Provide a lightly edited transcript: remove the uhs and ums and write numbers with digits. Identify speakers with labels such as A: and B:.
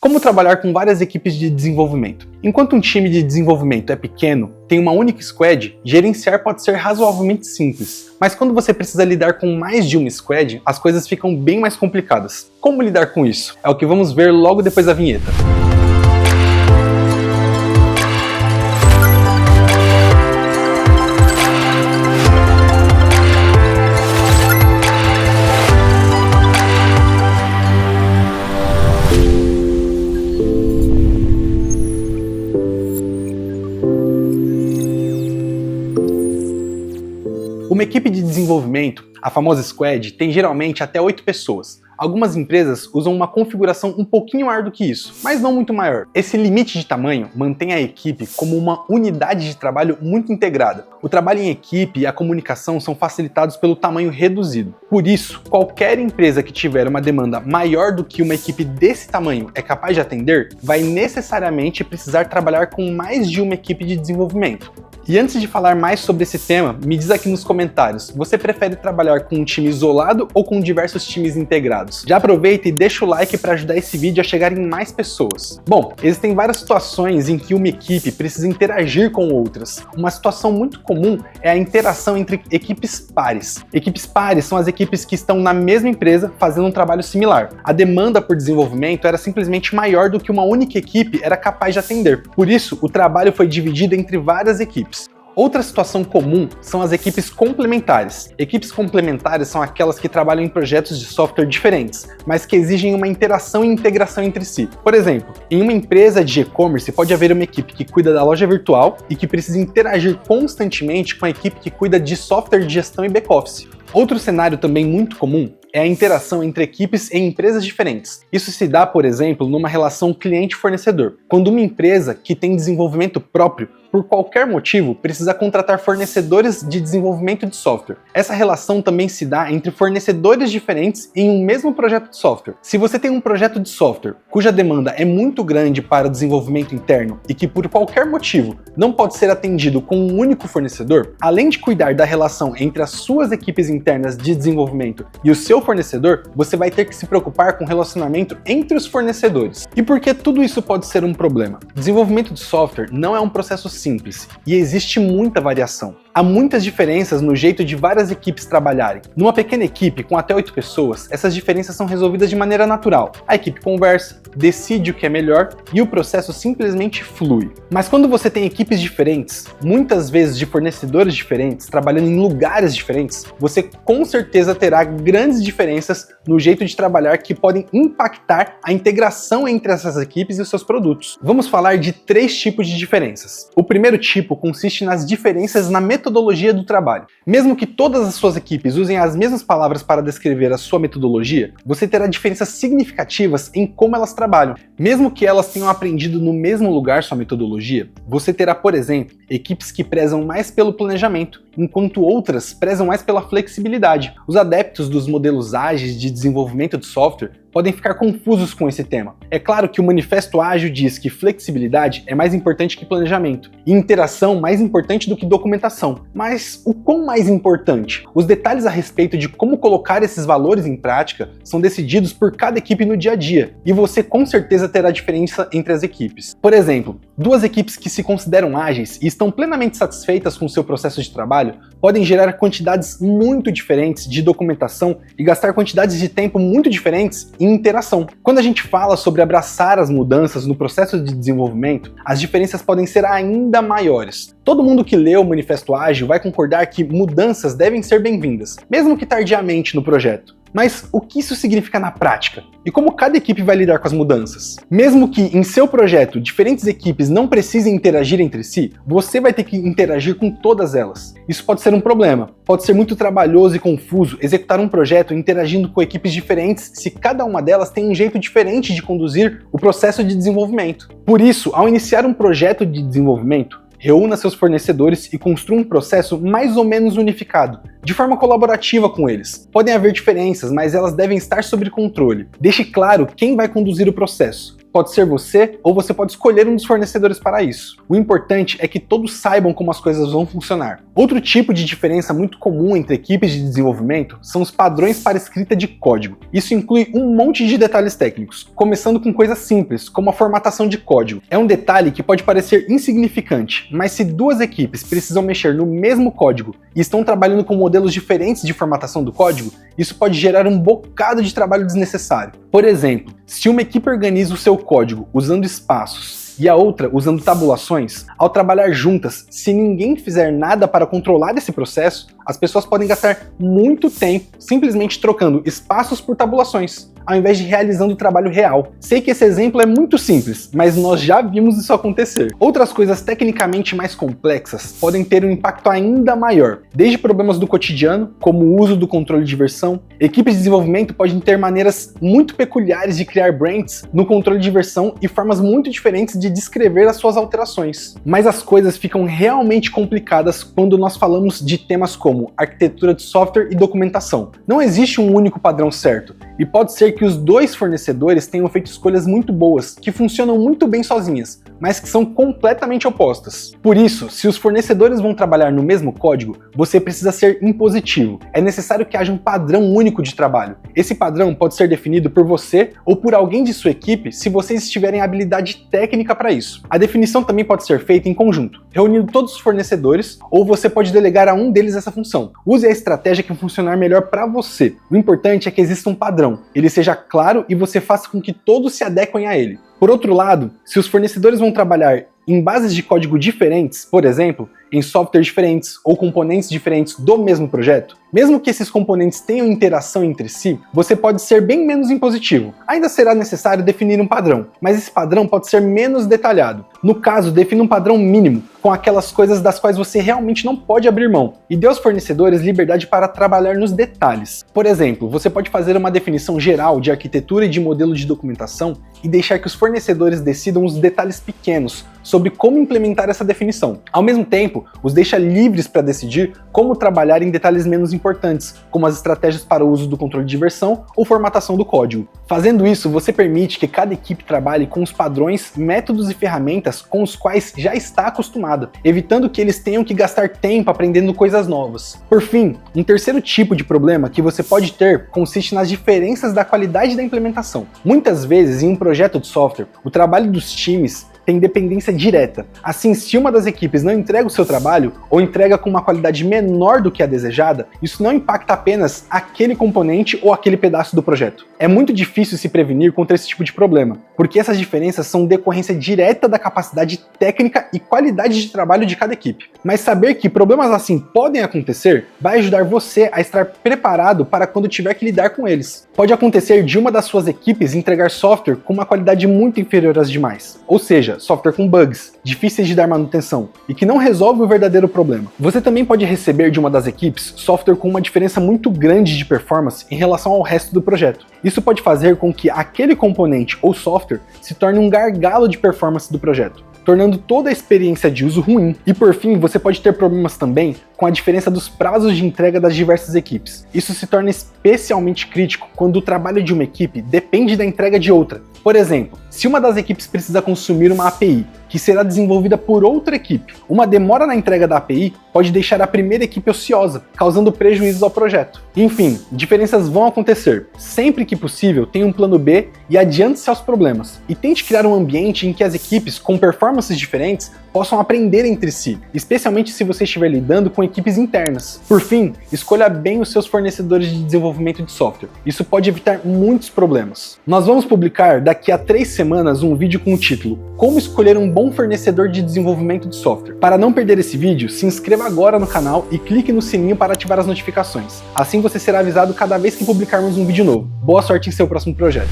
A: Como trabalhar com várias equipes de desenvolvimento? Enquanto um time de desenvolvimento é pequeno, tem uma única squad, gerenciar pode ser razoavelmente simples. Mas quando você precisa lidar com mais de uma squad, as coisas ficam bem mais complicadas. Como lidar com isso? É o que vamos ver logo depois da vinheta. Uma equipe de desenvolvimento, a famosa squad, tem geralmente até 8 pessoas. Algumas empresas usam uma configuração um pouquinho maior do que isso, mas não muito maior. Esse limite de tamanho mantém a equipe como uma unidade de trabalho muito integrada. O trabalho em equipe e a comunicação são facilitados pelo tamanho reduzido. Por isso, qualquer empresa que tiver uma demanda maior do que uma equipe desse tamanho é capaz de atender, vai necessariamente precisar trabalhar com mais de uma equipe de desenvolvimento. E antes de falar mais sobre esse tema, me diz aqui nos comentários, você prefere trabalhar com um time isolado ou com diversos times integrados? Já aproveita e deixa o like para ajudar esse vídeo a chegar em mais pessoas. Bom, existem várias situações em que uma equipe precisa interagir com outras. Uma situação muito comum é a interação entre equipes pares. Equipes pares são as equipes que estão na mesma empresa fazendo um trabalho similar. A demanda por desenvolvimento era simplesmente maior do que uma única equipe era capaz de atender. Por isso, o trabalho foi dividido entre várias equipes. Outra situação comum são as equipes complementares. Equipes complementares são aquelas que trabalham em projetos de software diferentes, mas que exigem uma interação e integração entre si. Por exemplo, em uma empresa de e-commerce pode haver uma equipe que cuida da loja virtual e que precisa interagir constantemente com a equipe que cuida de software de gestão e back-office. Outro cenário também muito comum é a interação entre equipes em empresas diferentes. Isso se dá, por exemplo, numa relação cliente-fornecedor. Quando uma empresa que tem desenvolvimento próprio, por qualquer motivo, precisa contratar fornecedores de desenvolvimento de software. Essa relação também se dá entre fornecedores diferentes em um mesmo projeto de software. Se você tem um projeto de software cuja demanda é muito grande para o desenvolvimento interno e que por qualquer motivo não pode ser atendido com um único fornecedor, além de cuidar da relação entre as suas equipes internas de desenvolvimento e o seu fornecedor, você vai ter que se preocupar com o relacionamento entre os fornecedores. E por que tudo isso pode ser um problema? Desenvolvimento de software não é um processo simples e existe muita variação. Há muitas diferenças no jeito de várias equipes trabalharem. Numa pequena equipe com até 8 pessoas, essas diferenças são resolvidas de maneira natural. A equipe conversa, decide o que é melhor e o processo simplesmente flui. Mas quando você tem equipes diferentes, muitas vezes de fornecedores diferentes, trabalhando em lugares diferentes, você com certeza terá grandes diferenças no jeito de trabalhar que podem impactar a integração entre essas equipes e os seus produtos. Vamos falar de 3 tipos de diferenças. O primeiro tipo consiste nas diferenças na metodologia do trabalho. Mesmo que todas as suas equipes usem as mesmas palavras para descrever a sua metodologia, você terá diferenças significativas em como elas trabalham. Mesmo que elas tenham aprendido no mesmo lugar sua metodologia, você terá, por exemplo, equipes que prezam mais pelo planejamento, enquanto outras prezam mais pela flexibilidade. Os adeptos dos modelos ágeis de desenvolvimento de software podem ficar confusos com esse tema. É claro que o Manifesto Ágil diz que flexibilidade é mais importante que planejamento, e interação mais importante do que documentação. Mas o quão mais importante? Os detalhes a respeito de como colocar esses valores em prática são decididos por cada equipe no dia a dia, e você com certeza terá diferença entre as equipes. Por exemplo, 2 equipes que se consideram ágeis e estão plenamente satisfeitas com o seu processo de trabalho podem gerar quantidades muito diferentes de documentação e gastar quantidades de tempo muito diferentes em interação. Quando a gente fala sobre abraçar as mudanças no processo de desenvolvimento, as diferenças podem ser ainda maiores. Todo mundo que lê o Manifesto Ágil vai concordar que mudanças devem ser bem-vindas, mesmo que tardiamente no projeto. Mas o que isso significa na prática? E como cada equipe vai lidar com as mudanças? Mesmo que em seu projeto diferentes equipes não precisem interagir entre si, você vai ter que interagir com todas elas. Isso pode ser um problema. Pode ser muito trabalhoso e confuso executar um projeto interagindo com equipes diferentes se cada uma delas tem um jeito diferente de conduzir o processo de desenvolvimento. Por isso, ao iniciar um projeto de desenvolvimento, reúna seus fornecedores e construa um processo mais ou menos unificado, de forma colaborativa com eles. Podem haver diferenças, mas elas devem estar sob controle. Deixe claro quem vai conduzir o processo. pode ser você ou você pode escolher um dos fornecedores para isso. O importante é que todos saibam como as coisas vão funcionar. Outro tipo de diferença muito comum entre equipes de desenvolvimento são os padrões para escrita de código. Isso inclui um monte de detalhes técnicos, começando com coisas simples, como a formatação de código. É um detalhe que pode parecer insignificante, mas se duas equipes precisam mexer no mesmo código e estão trabalhando com modelos diferentes de formatação do código, isso pode gerar um bocado de trabalho desnecessário. Por exemplo, se uma equipe organiza o seu código usando espaços e a outra usando tabulações, ao trabalhar juntas, se ninguém fizer nada para controlar esse processo, as pessoas podem gastar muito tempo simplesmente trocando espaços por tabulações, ao invés de realizando o trabalho real. Sei que esse exemplo é muito simples, mas nós já vimos isso acontecer. Outras coisas tecnicamente mais complexas podem ter um impacto ainda maior, desde problemas do cotidiano, como o uso do controle de versão. Equipes de desenvolvimento podem ter maneiras muito peculiares de criar brands no controle de versão e formas muito diferentes de descrever as suas alterações. Mas as coisas ficam realmente complicadas quando nós falamos de temas como arquitetura de software e documentação. Não existe um único padrão certo, e pode ser que os dois fornecedores tenham feito escolhas muito boas, que funcionam muito bem sozinhas, mas que são completamente opostas. Por isso, se os fornecedores vão trabalhar no mesmo código, você precisa ser impositivo. É necessário que haja um padrão único de trabalho. Esse padrão pode ser definido por você ou por alguém de sua equipe se vocês tiverem habilidade técnica para isso. A definição também pode ser feita em conjunto, reunindo todos os fornecedores, ou você pode delegar a um deles essa função. Use a estratégia que funcionar melhor para você. O importante é que exista um padrão, ele seja claro e você faça com que todos se adequem a ele. Por outro lado, se os fornecedores vão trabalhar em bases de código diferentes, por exemplo, em softwares diferentes ou componentes diferentes do mesmo projeto, mesmo que esses componentes tenham interação entre si, você pode ser bem menos impositivo. Ainda será necessário definir um padrão, mas esse padrão pode ser menos detalhado. No caso, defina um padrão mínimo, com aquelas coisas das quais você realmente não pode abrir mão, e dê aos fornecedores liberdade para trabalhar nos detalhes. Por exemplo, você pode fazer uma definição geral de arquitetura e de modelo de documentação e deixar que os fornecedores decidam os detalhes pequenos sobre como implementar essa definição. Ao mesmo tempo, os deixa livres para decidir como trabalhar em detalhes menos importantes, como as estratégias para o uso do controle de versão ou formatação do código. Fazendo isso, você permite que cada equipe trabalhe com os padrões, métodos e ferramentas com os quais já está acostumada, evitando que eles tenham que gastar tempo aprendendo coisas novas. Por fim, um terceiro tipo de problema que você pode ter consiste nas diferenças da qualidade da implementação. Muitas vezes, em um projeto de software, o trabalho dos times tem dependência direta. Assim, se uma das equipes não entrega o seu trabalho ou entrega com uma qualidade menor do que a desejada, isso não impacta apenas aquele componente ou aquele pedaço do projeto. É muito difícil se prevenir contra esse tipo de problema, porque essas diferenças são decorrência direta da capacidade técnica e qualidade de trabalho de cada equipe. Mas saber que problemas assim podem acontecer vai ajudar você a estar preparado para quando tiver que lidar com eles. Pode acontecer de uma das suas equipes entregar software com uma qualidade muito inferior às demais, ou seja, software com bugs, difíceis de dar manutenção, e que não resolve o verdadeiro problema. Você também pode receber de uma das equipes software com uma diferença muito grande de performance em relação ao resto do projeto. Isso pode fazer com que aquele componente ou software se torne um gargalo de performance do projeto, tornando toda a experiência de uso ruim. E por fim, você pode ter problemas também com a diferença dos prazos de entrega das diversas equipes. Isso se torna especialmente crítico quando o trabalho de uma equipe depende da entrega de outra. Por exemplo, se uma das equipes precisa consumir uma API, que será desenvolvida por outra equipe, uma demora na entrega da API pode deixar a primeira equipe ociosa, causando prejuízos ao projeto. Enfim, diferenças vão acontecer. Sempre que possível, tenha um plano B e adiante-se aos problemas. E tente criar um ambiente em que as equipes com performances diferentes possam aprender entre si, especialmente se você estiver lidando com equipes internas. Por fim, escolha bem os seus fornecedores de desenvolvimento de software. Isso pode evitar muitos problemas. Nós vamos publicar daqui a 3 semanas um vídeo com o título Como escolher um bom fornecedor de desenvolvimento de software. Para não perder esse vídeo, se inscreva agora no canal e clique no sininho para ativar as notificações. Assim você será avisado cada vez que publicarmos um vídeo novo. Boa sorte em seu próximo projeto!